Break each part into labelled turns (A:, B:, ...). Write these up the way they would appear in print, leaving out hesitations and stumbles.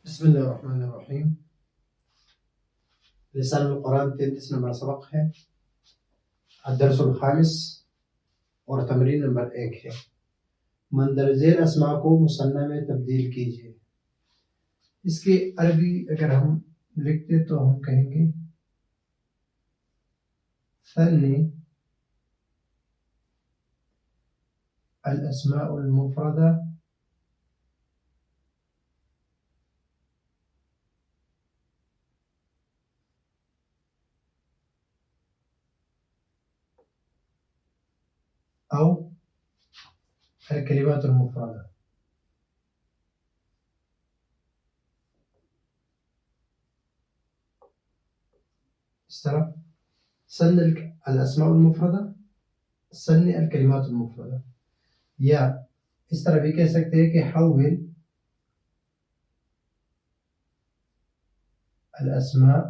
A: بسم الله الرحمن الرحیم. لسان القرآن 33 نمبر سبق ہے، الدرس الخامس اور تمرین نمبر 1 ہے. مندرجہ اسماء کو مثنیٰ میں تبدیل کیجیے. اس کی عربی اگر ہم لکھتے تو ہم کہیں گے ثنی الاسماء المفردہ او الکلمات المفردہ. اس طرح سن الاسماء المفردہ، سن الکلمات المفردہ، یا اس طرح بھی کہہ سکتے ہیں کہ حول الاسماء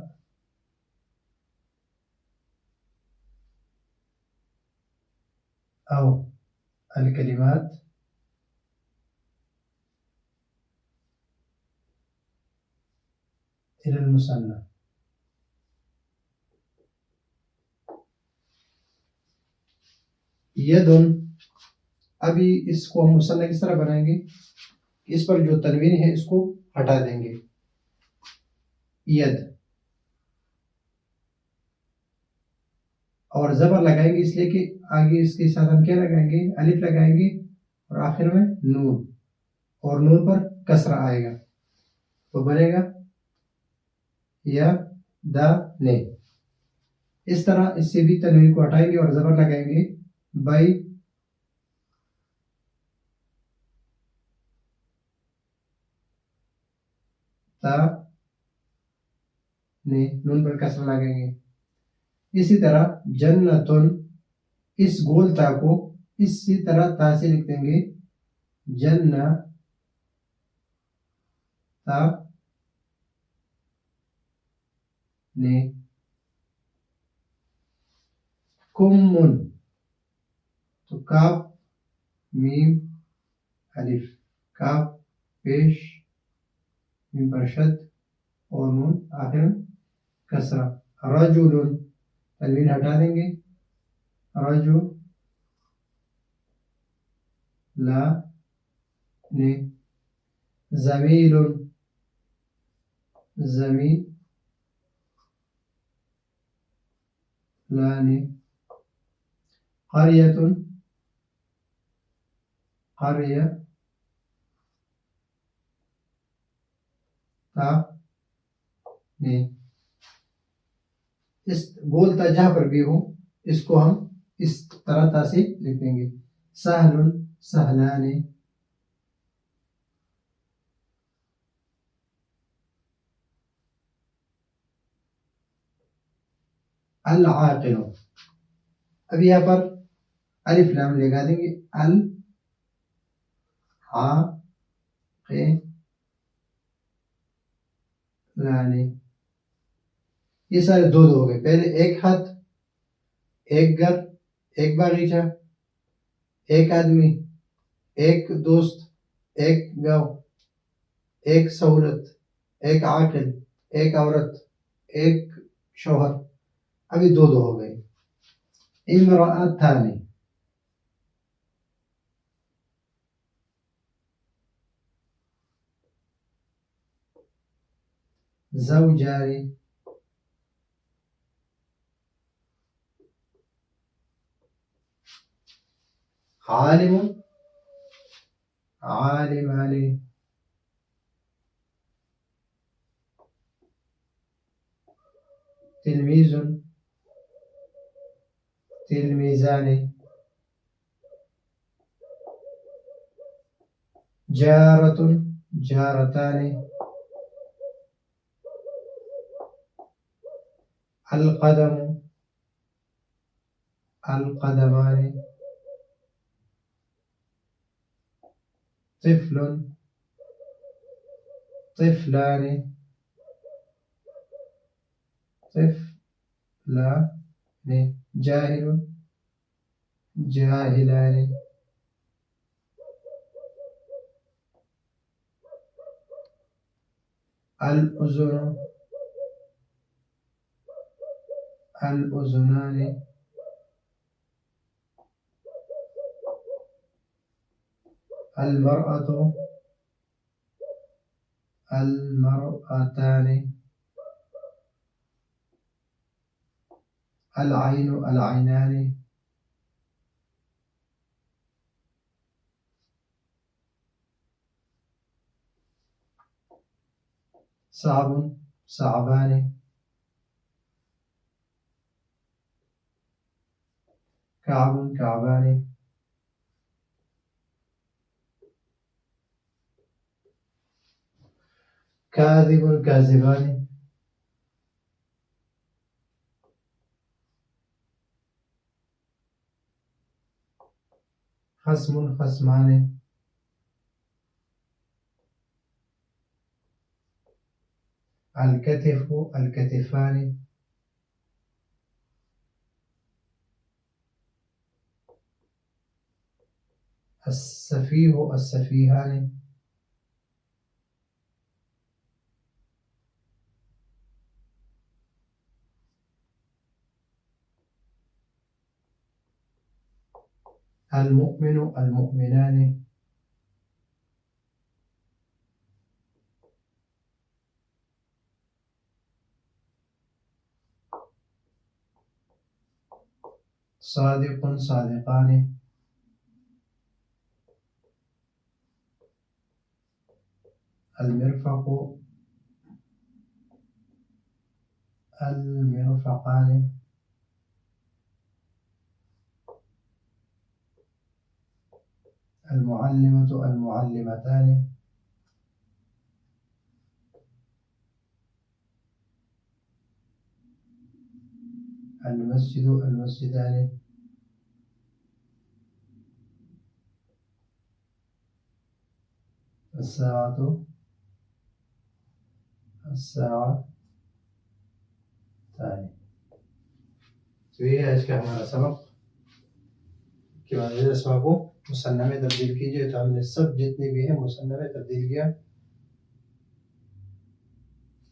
A: او الکلمات الى المثنى. یدن، ابھی اس کو ہم مثنیٰ کس طرح بنائیں گے؟ اس پر جو تنوین ہے اس کو ہٹا دیں گے. ید اور زبر لگائیں گے، اس لیے کہ آگے اس کے ساتھ ہم کیا لگائیں گے؟ الف لگائیں گے اور آخر میں نون، اور نون پر کسرہ آئے گا تو بنے گا یا دا نے. اس طرح اس سے بھی تنوین کو ہٹائیں گے اور زبر لگائیں گے. بائی تا نے، نون پر کسرہ لگائیں گے. اسی طرح جنتن، اس گول تا کو اسی طرح تا سے لکھ دیں گے جنہ تا نے. کمن، تو کاف میم الف، کاف پیش میم پر شد اور نون آخر کسرہ. رجل، تنوین ہٹا دیں گے، رجو لا نے. زمیل، زمیل لا نے. قریۃ، قریہ تا نے. اس گول تا جہاں پر بھی ہو اس کو ہم اس طرح تا سے لکھ دیں گے. سہل، سہلان. العاقل، اب یہاں پر الف لام لگا دیں گے. العاقلان، یہ سارے دو ہو گئے. پہلے ایک ہاتھ، ایک گھر، ایک باغیچہ، ایک آدمی، ایک دوست، ایک گاؤں، ایک سہولت، ایک عاقل، ایک عورت، ایک شوہر. ابھی دو ہو گئے. امرأتان، زوجان، عالم، عالمان، تلمیذ، تلمیذان، جارة، جارتان. القدم، القدمان. طفل، طفلان، طفلان. جاهل، جاهلان. الأذن الأذنان المرأة المرأتان العين العينان صعب صعبان كعب كعبان كاذب كاذبان خصم خصمان الكتف الكتفان السفيه السفيهان المؤمن المؤمنان صادق صادقان المرفق المرفقان المعلمة المعلمتان المسجد المسجدان الساعة الساعة ثاني. تو یہ آج کا ہمارا سبق کہ واضح اسما کو مصنع میں تبدیل کیجیے. تو ہم نے سب جتنے بھی ہیں مصنع میں تبدیل کیا.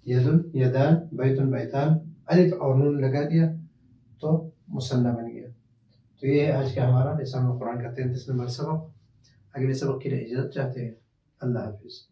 A: یدن یدان بیتن بیتان الف اور نون لگا دیا تو مصنع بن گیا. تو یہ آج کا ہمارا لسان القرآن کا 33 نمبر سبق. اگلے سبق کے لیے اجازت چاہتے ہیں. اللہ حافظ.